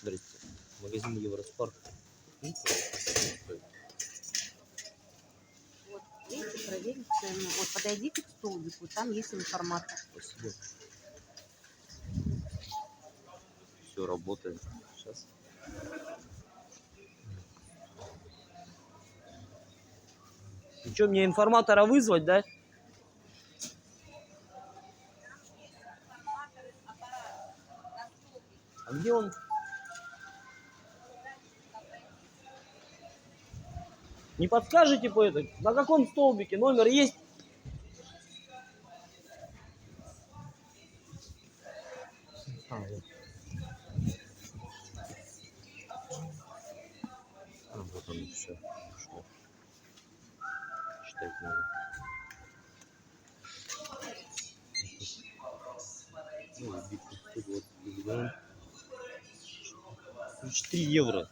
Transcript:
Здрасте. Магазин Евроспорт. Вот, видите, проверить цену. Вот подойдите к столбику, там есть информатор. Спасибо. Все работает. Сейчас. И что, мне информатора вызвать, да? А где он? Не подскажете по этой? На каком столбике? Номер есть? А, вот. А, вот он, все. Читать надо. Ну, 4 евро.